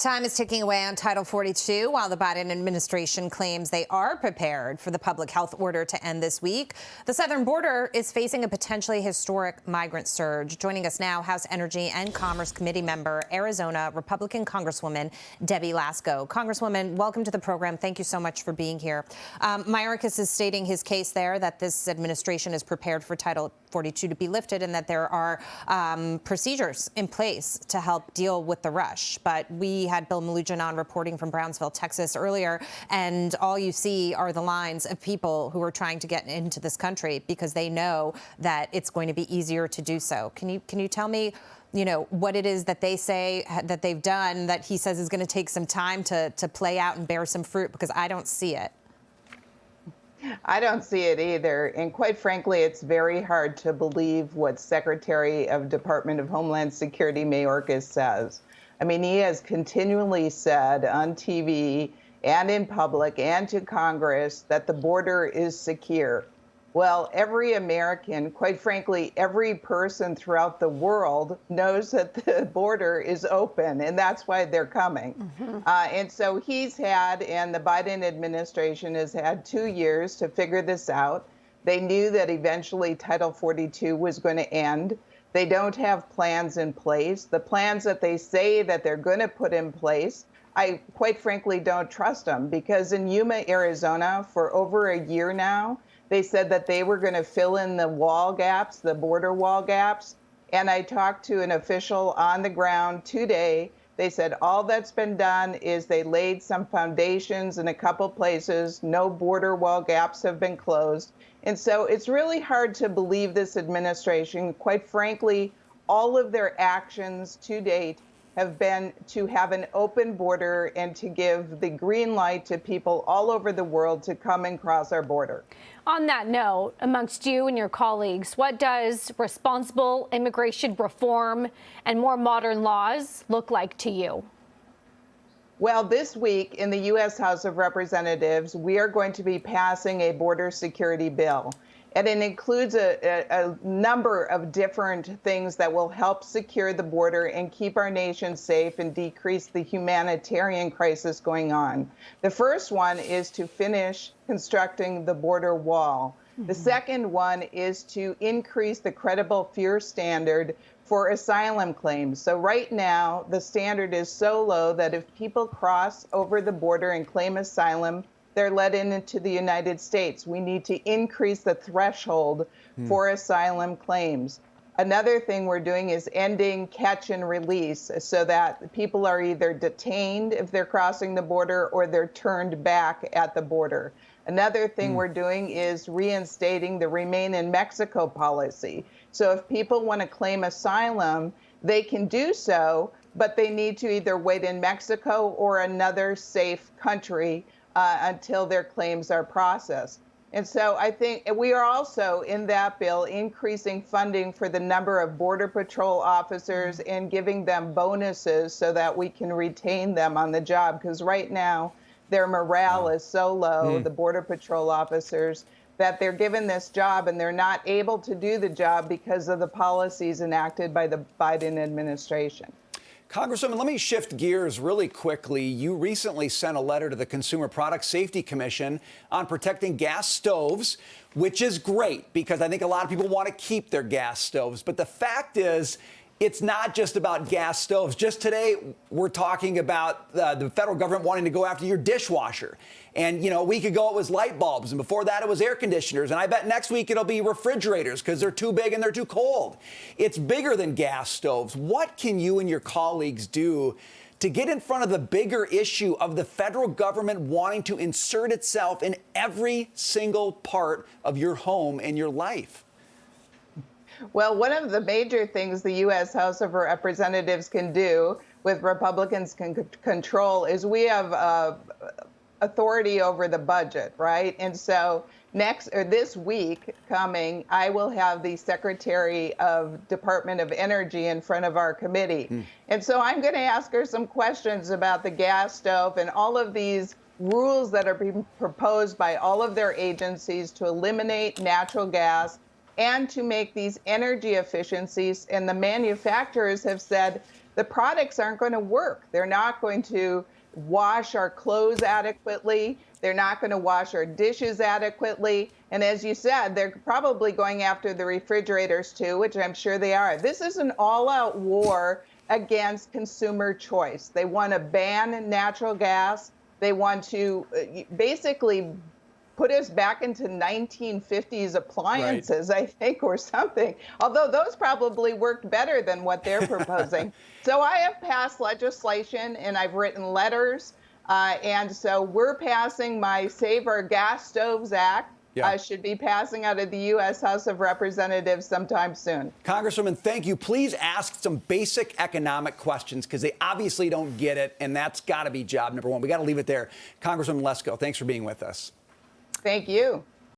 Time is ticking away on Title 42 while the Biden administration claims they are prepared for the public health order to end this week. The southern border is facing a potentially historic migrant surge. Joining us now, House Energy and Commerce Committee member, Arizona Republican Congresswoman Debbie Lesko. Congresswoman, welcome to the program. Thank you so much for being here. Mayorkas is stating his case there that this administration is prepared for Title 42 to be lifted and that there are procedures in place to help deal with the rush. But we had Bill Malugin on reporting from Brownsville, Texas earlier, and all you see are the lines of people who are trying to get into this country because they know that it's going to be easier to do so. Can you tell me, what it is that they say that they've done that he says is going to take some time to play out and bear some fruit? Because I don't see it. I don't see it either. And quite frankly, it's very hard to believe what Secretary of Department of Homeland Security Mayorkas says. I mean, he has continually said on TV and in public and to Congress that the border is secure. Well, every American, quite frankly, every person throughout the world knows that the border is open, and that's why they're coming. And so he's had, and the Biden administration has had 2 years to figure this out. They knew that eventually Title 42 was going to end. They don't have plans in place. The plans that they say that they're going to put in place, I quite frankly don't trust them, because in Yuma, Arizona, for over a year now, they said that they were going to fill in the wall gaps, the border wall gaps. And I talked to an official on the ground today. They said all that's been done is they laid some foundations in a couple places. No border wall gaps have been closed. And so it's really hard to believe this administration. Quite frankly, all of their actions to date have been to have an open border and to give the green light to people all over the world to come and cross our border. On that note, amongst you and your colleagues, what does responsible immigration reform and more modern laws look like to you? Well, this week in the U.S. House of Representatives, we are going to be passing a border security bill. And it includes a number of different things that will help secure the border and keep our nation safe and decrease the humanitarian crisis going on. The first one is to finish constructing the border wall. The second one is to increase the credible fear standard for asylum claims. So right now, the standard is so low that if people cross over the border and claim asylum, they're let into the United States. We need to increase the threshold for asylum claims. Another thing we're doing is ending catch and release so that people are either detained if they're crossing the border or they're turned back at the border. Another thing we're doing is reinstating the Remain in Mexico policy. So if people want to claim asylum, they can do so, but they need to either wait in Mexico or another safe country until their claims are processed. And so I think we are also in that bill increasing funding for the number of Border Patrol officers and giving them bonuses so that we can retain them on the job. Because right now, their morale is so low, the Border Patrol officers, that they're given this job and they're not able to do the job because of the policies enacted by the Biden administration. Congresswoman, let me shift gears really quickly. You recently sent a letter to the Consumer Product Safety Commission on protecting gas stoves, which is great because I think a lot of people want to keep their gas stoves. But the fact is, it's not just about gas stoves. Just today, we're talking about the federal government wanting to go after your dishwasher. And, a week ago, it was light bulbs. And before that, it was air conditioners. And I bet next week it'll be refrigerators because they're too big and they're too cold. It's bigger than gas stoves. What can you and your colleagues do to get in front of the bigger issue of the federal government wanting to insert itself in every single part of your home and your life? Well, one of the major things the U.S. House of Representatives can do with Republicans control is we have authority over the budget, right? And so this week coming, I will have the Secretary of Department of Energy in front of our committee. And so I'm going to ask her some questions about the gas stove and all of these rules that are being proposed by all of their agencies to eliminate natural gas and to make these energy efficiencies. And the manufacturers have said the products aren't going to work. They're not going to wash our clothes adequately. They're not going to wash our dishes adequately. And as you said, they're probably going after the refrigerators too, which I'm sure they are. This is an all-out war against consumer choice. They want to ban natural gas. They want to basically put us back into 1950s appliances, right. I think, or something. Although those probably worked better than what they're proposing. So I have passed legislation and I've written letters. And so we're passing my Save Our Gas Stoves Act. Yeah. Should be passing out of the U.S. House of Representatives sometime soon. Congresswoman, thank you. Please ask some basic economic questions because they obviously don't get it, and that's got to be job number one. We got to leave it there. Congresswoman Lesko, thanks for being with us. Thank you.